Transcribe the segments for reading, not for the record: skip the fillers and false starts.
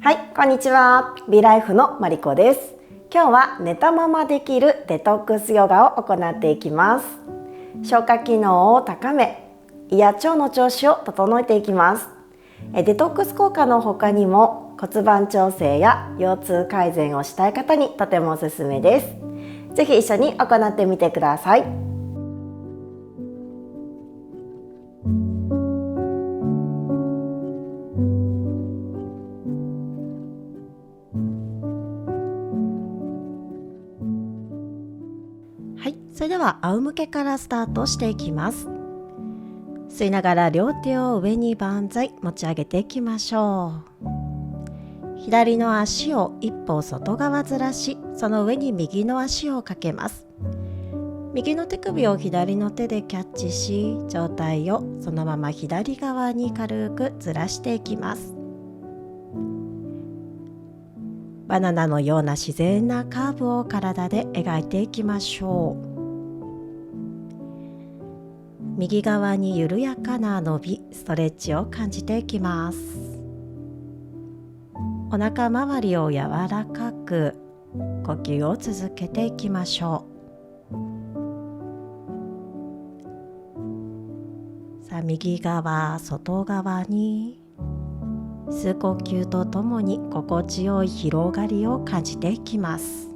はい、こんにちは。ビライフのマリコです。今日は寝たままできるデトックスヨガを行っていきます。消化機能を高め、胃や腸の調子を整えていきます。デトックス効果の他にも骨盤調整や腰痛改善をしたい方にとてもおすすめです。ぜひ一緒に行ってみてください。はい、それでは仰向けからスタートしていきます。吸いながら両手を上に万歳持ち上げていきましょう。左の足を一歩外側ずらし、その上に右の足をかけます。右の手首を左の手でキャッチし、上体をそのまま左側に軽くずらしていきます。バナナのような自然なカーブを体で描いていきましょう。右側に緩やかな伸び、ストレッチを感じていきます。お腹周りを柔らかく呼吸を続けていきましょう。さあ、右側、外側に吸う呼吸とともに心地よい広がりを感じていきます。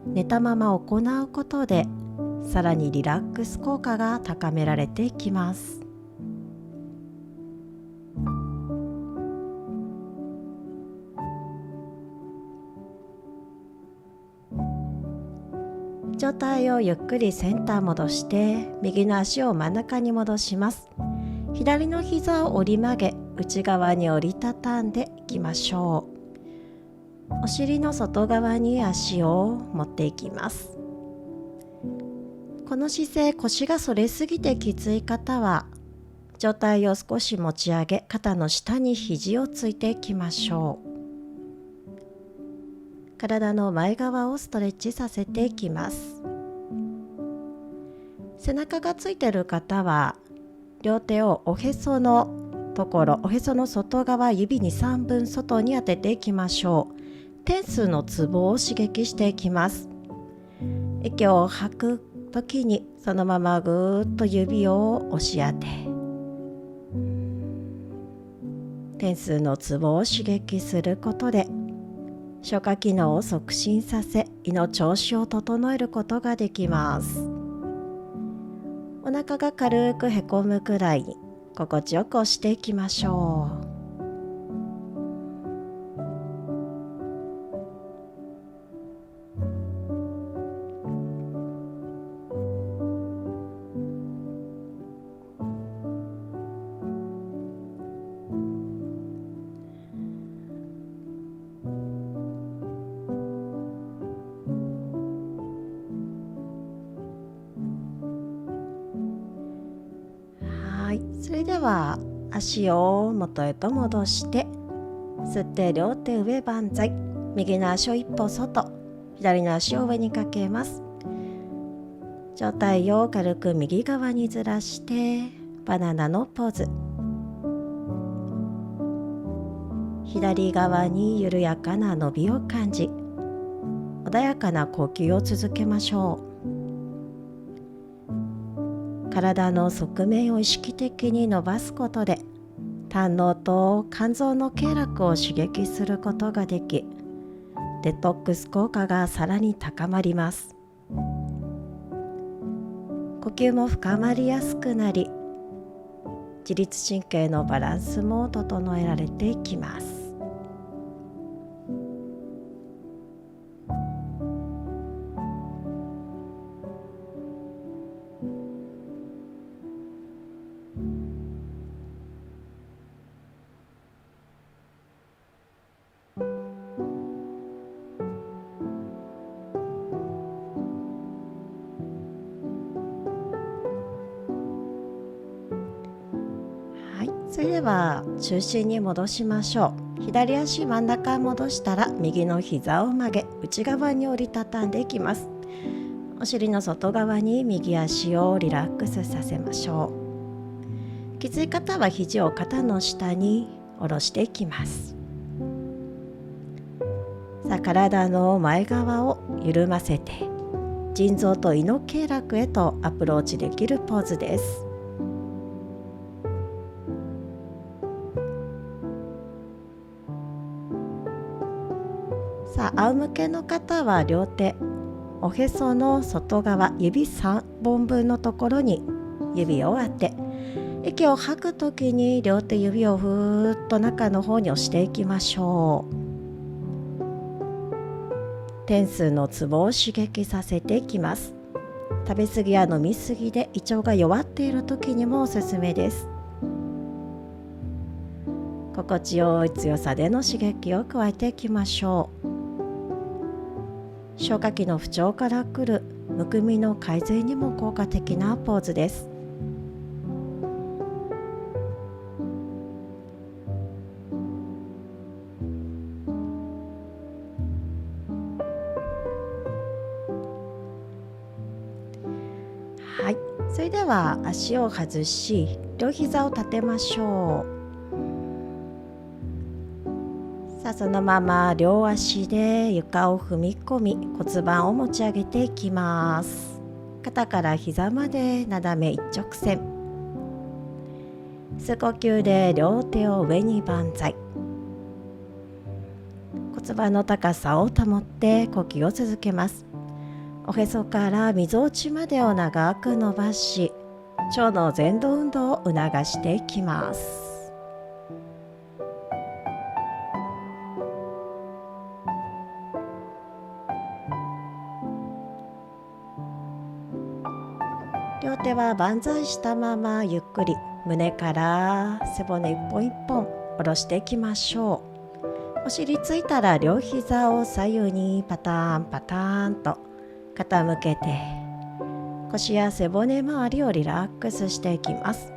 寝たまま行うことでさらにリラックス効果が高められていきます。上体をゆっくりセンター戻して、右の足を真ん中に戻します。左の膝を折り曲げ、内側に折りたたんでいきましょう。お尻の外側に足を持っていきます。この姿勢、腰が反れすぎてきつい方は、上体を少し持ち上げ、肩の下に肘をついていきましょう。体の前側をストレッチさせていきます。背中がついている方は、両手をおへそのところ、おへその外側、指に3分外に当てていきましょう。天枢のツボを刺激していきます。息を吐くときにそのままぐーっと指を押し当て、天枢のツボを刺激することで消化機能を促進させ、胃の調子を整えることができます。お腹が軽くへこむくらいに心地よく押していきましょう。それでは足を元へと戻して、吸って両手上万歳、右の足を一歩外、左の足を上にかけます。上体を軽く右側にずらしてバナナのポーズ。左側に緩やかな伸びを感じ、穏やかな呼吸を続けましょう。体の側面を意識的に伸ばすことで、胆のうと肝臓の経絡を刺激することができ、デトックス効果がさらに高まります。呼吸も深まりやすくなり、自律神経のバランスも整えられていきます。それでは中心に戻しましょう。左足真ん中戻したら右の膝を曲げ、内側に折りたたんでいきます。お尻の外側に右足をリラックスさせましょう。きつい方は肘を肩の下に下ろしていきます。さあ、体の前側を緩ませて腎臓と胃の経絡へとアプローチできるポーズです。さあ、仰向けの方は両手おへその外側指3本分のところに指を当て、息を吐くときに両手指をふーっと中の方に押していきましょう。天枢のツボを刺激させていきます。食べ過ぎや飲み過ぎで胃腸が弱っている時にもおすすめです。心地よい強さでの刺激を加えていきましょう。消化器の不調からくるむくみの改善にも効果的なポーズです。はい、それでは足を外し両膝を立てましょう。さあ、そのまま両足で床を踏み込み骨盤を持ち上げていきます。肩から膝まで斜め一直線。吸う呼吸で両手を上に万歳。骨盤の高さを保って呼吸を続けます。おへそからみぞおちまでを長く伸ばし、腸の前動運動を促していきます。両手は万歳したままゆっくり胸から背骨一本一本下ろしていきましょう。お尻ついたら両膝を左右にパターンパターンと傾けて腰や背骨周りをリラックスしていきます。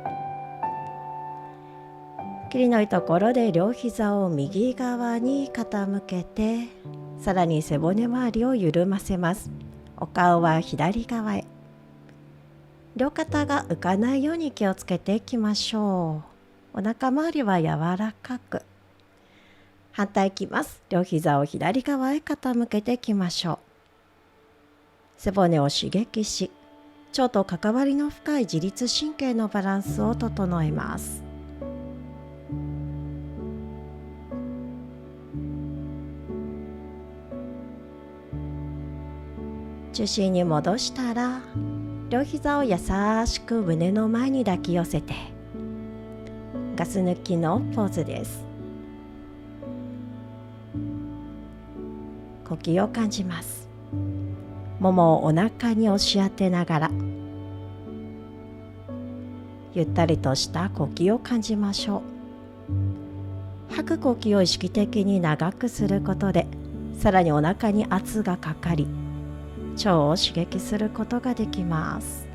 切りのいいところで両膝を右側に傾けて、さらに背骨周りを緩ませます。お顔は左側へ。両肩が浮かないように気をつけていきましょう。お腹周りは柔らかく。反対いきます。両膝を左側へ傾けていきましょう。背骨を刺激し、腸と関わりの深い自律神経のバランスを整えます。中心に戻したら、両膝を優しく胸の前に抱き寄せてガス抜きのポーズです。呼吸を感じます。ももをお腹に押し当てながらゆったりとした呼吸を感じましょう。吐く呼吸を意識的に長くすることで、さらにお腹に圧がかかり腸を刺激することができます。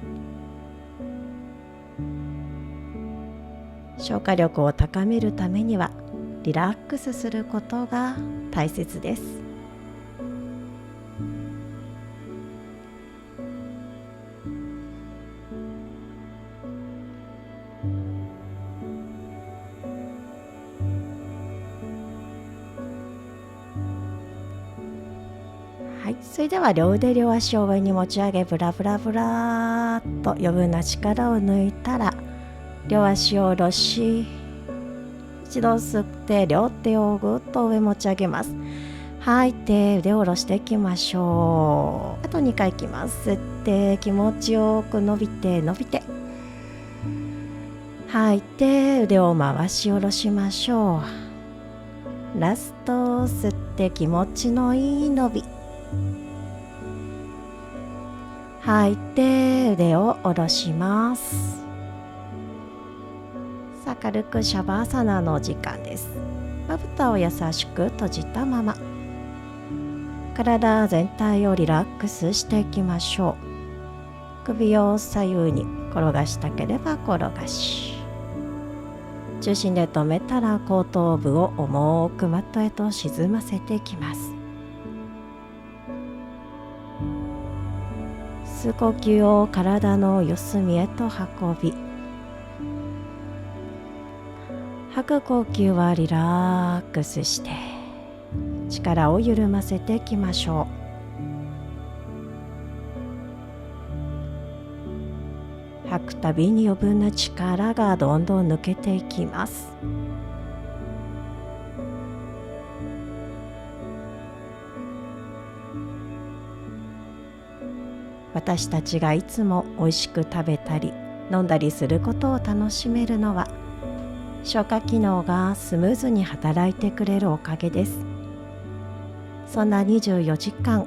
消化力を高めるためにはリラックスすることが大切です。はい、それでは両腕両足を上に持ち上げ、ブラブラブラーっと余分な力を抜いたら両足を下ろし、一度吸って両手をぐっと上持ち上げます。吐いて腕を下ろしていきましょう。あと2回いきます。吸って気持ちよく伸びて伸びて、吐いて腕を回し下ろしましょう。ラスト吸って気持ちのいい伸び、吐いて腕を下ろします。さあ、軽くシャバーサナの時間です。まぶたを優しく閉じたまま体全体をリラックスしていきましょう。首を左右に転がしたければ転がし、中心で止めたら後頭部を重くマットへと沈ませていきます。吸う呼吸を体の四隅へと運び、吐く呼吸はリラックスして力を緩ませていきましょう。吐くたびに余分な力がどんどん抜けていきます。私たちがいつも美味しく食べたり飲んだりすることを楽しめるのは消化機能がスムーズに働いてくれるおかげです。そんな24時間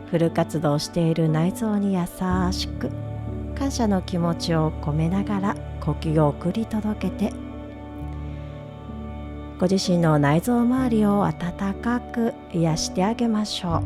フル活動している内臓に優しく感謝の気持ちを込めながら呼吸を送り届けて、ご自身の内臓周りを温かく癒してあげましょう。